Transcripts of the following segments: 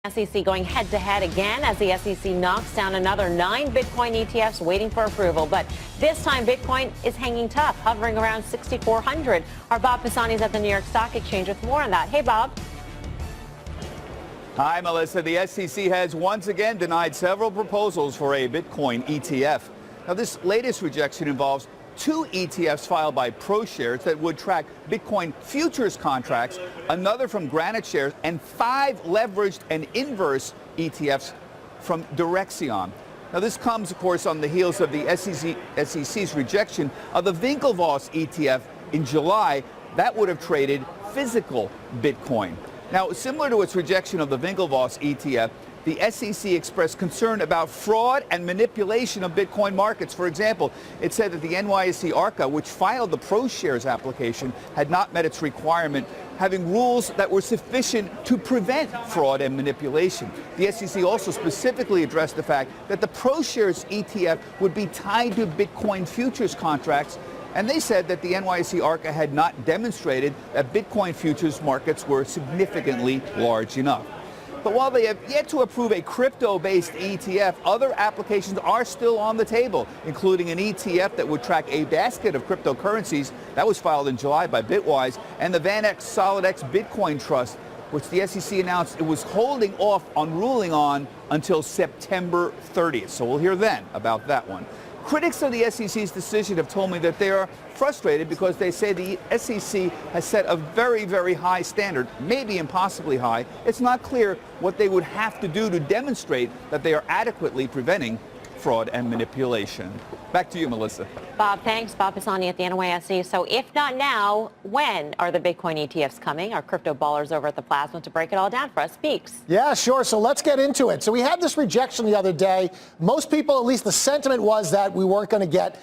SEC going head-to-head again as the SEC knocks down another 9 Bitcoin ETFs waiting for approval. But this time, Bitcoin is hanging tough, hovering around 6,400. Our Bob Pisani is at the New York Stock Exchange with more on that. Hey, Bob. Hi, Melissa. The SEC has once again denied several proposals for a Bitcoin ETF. Now, this latest rejection involves 2 ETFs filed by ProShares that would track Bitcoin futures contracts, another from Granite Shares, and 5 leveraged and inverse ETFs from Direxion. Now, this comes, of course, on the heels of the SEC's rejection of the Winklevoss ETF in July. That would have traded physical Bitcoin. Now, similar to its rejection of the Winklevoss ETF, the SEC expressed concern about fraud and manipulation of Bitcoin markets. For example, it said that the NYSE ARCA, which filed the ProShares application, had not met its requirement, having rules that were sufficient to prevent fraud and manipulation. The SEC also specifically addressed the fact that the ProShares ETF would be tied to Bitcoin futures contracts, and they said that the NYSE ARCA had not demonstrated that Bitcoin futures markets were significantly large enough. But while they have yet to approve a crypto-based ETF, other applications are still on the table, including an ETF that would track a basket of cryptocurrencies. That was filed in July by Bitwise, and the VanEck SolidX Bitcoin Trust, which the SEC announced it was holding off on ruling on until September 30th. So we'll hear then about that one. Critics of the SEC's decision have told me that they are frustrated because they say the SEC has set a very, very high standard, maybe impossibly high. It's not clear what they would have to do to demonstrate that they are adequately preventing fraud and manipulation. Back to you, Melissa. Bob, thanks. Bob Pisani at the NYSE. So if not now, when are the Bitcoin ETFs coming? Our crypto ballers over at the Plasma to break it all down for us speaks. Yeah, sure. So let's get into it. So we had this rejection the other day. Most people, at least the sentiment was that we weren't going to get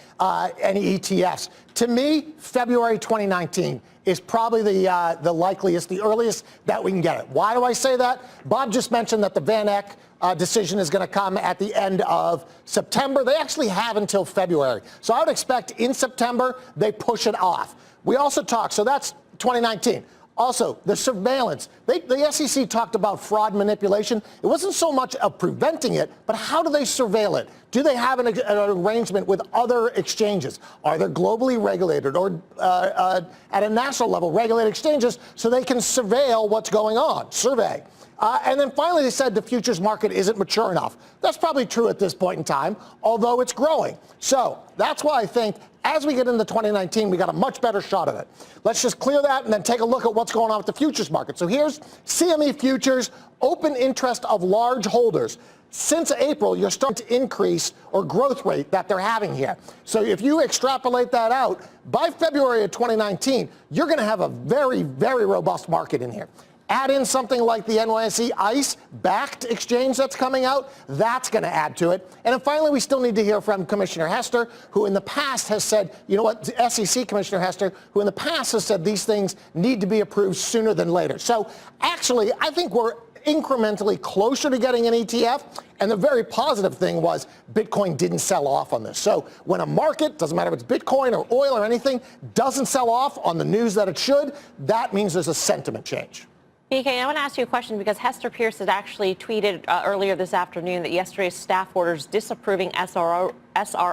any ETFs. To me, February 2019 is probably the likeliest, the earliest that we can get it. Why do I say that? Bob just mentioned that the VanEck decision is going to come at the end of September. They actually have until February. So I would expect in September they push it off. We also talked, so that's 2019. Also, the surveillance. The SEC talked about fraud manipulation. It wasn't so much of preventing it, but how do they surveil it? Do they have an arrangement with other exchanges? Are they globally regulated or at a national level regulated exchanges so they can surveil what's going on, survey? And then finally, they said the futures market isn't mature enough. That's probably true at this point in time, although it's growing. So that's why I think as we get into 2019, we got a much better shot at it. Let's just clear that and then take a look at what's going on with the futures market. So here's CME futures, open interest of large holders. Since April, you're starting to increase or growth rate that they're having here. So if you extrapolate that out, by February of 2019, you're going to have a very, very robust market in here. Add in something like the NYSE ICE-backed exchange that's coming out, that's going to add to it. And then finally, we still need to hear from Commissioner Hester, who in the past has said, you know what, SEC Commissioner Hester, who in the past has said these things need to be approved sooner than later. So actually, I think we're incrementally closer to getting an ETF. And the very positive thing was Bitcoin didn't sell off on this. So when a market, doesn't matter if it's Bitcoin or oil or anything, doesn't sell off on the news that it should, that means there's a sentiment change. BK, I want to ask you a question because Hester Pierce had actually tweeted earlier this afternoon that yesterday's staff orders disapproving SRO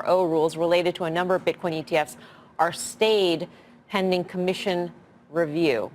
rules related to a number of Bitcoin ETFs are stayed pending commission review.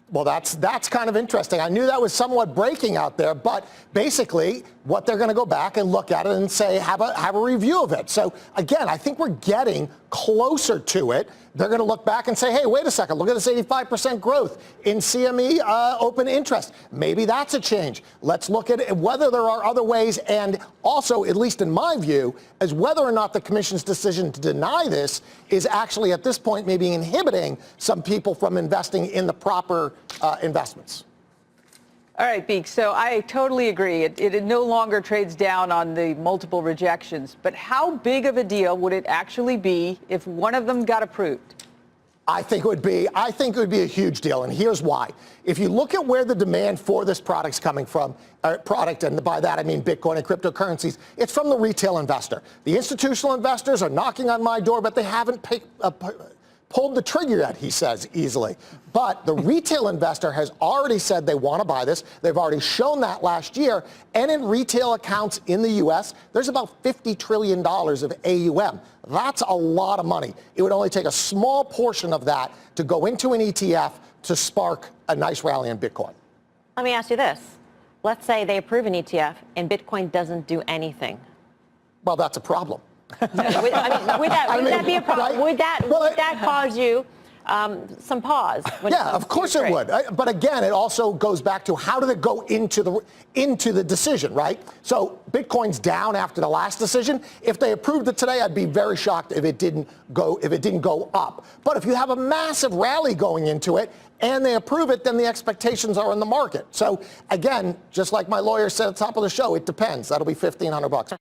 Well, that's kind of interesting. I knew that was somewhat breaking out there, but basically what they're going to go back and look at it and say, have a review of it. So again, I think we're getting closer to it. They're going to look back and say, hey, wait a second, look at this 85% growth in CME open interest. Maybe that's a change. Let's look at whether there are other ways, and also, at least in my view, as whether or not the commission's decision to deny this is actually at this point maybe inhibiting some people from investing in the proper investments. All right, Beek, so I totally agree. It no longer trades down on the multiple rejections. But how big of a deal would it actually be if one of them got approved? I think it would be a huge deal, and here's why. If you look at where the demand for this product's coming from, and by that I mean Bitcoin and cryptocurrencies, it's from the retail investor. The institutional investors are knocking on my door, but they haven't pulled the trigger yet, he says easily. But the retail investor has already said they want to buy this. They've already shown that last year. And in retail accounts in the U.S., there's about $50 trillion of AUM. That's a lot of money. It would only take a small portion of that to go into an ETF to spark a nice rally in Bitcoin. Let me ask you this. Let's say they approve an ETF and Bitcoin doesn't do anything. Well, that's a problem. Would that be a problem? Right? Would that cause you some pause? Yeah, of course it would. But again, it also goes back to how did it go into the decision, right? So Bitcoin's down after the last decision. If they approved it today, I'd be very shocked if it didn't go up. But if you have a massive rally going into it and they approve it, then the expectations are in the market. So again, just like my lawyer said at the top of the show, it depends. That'll be $1,500.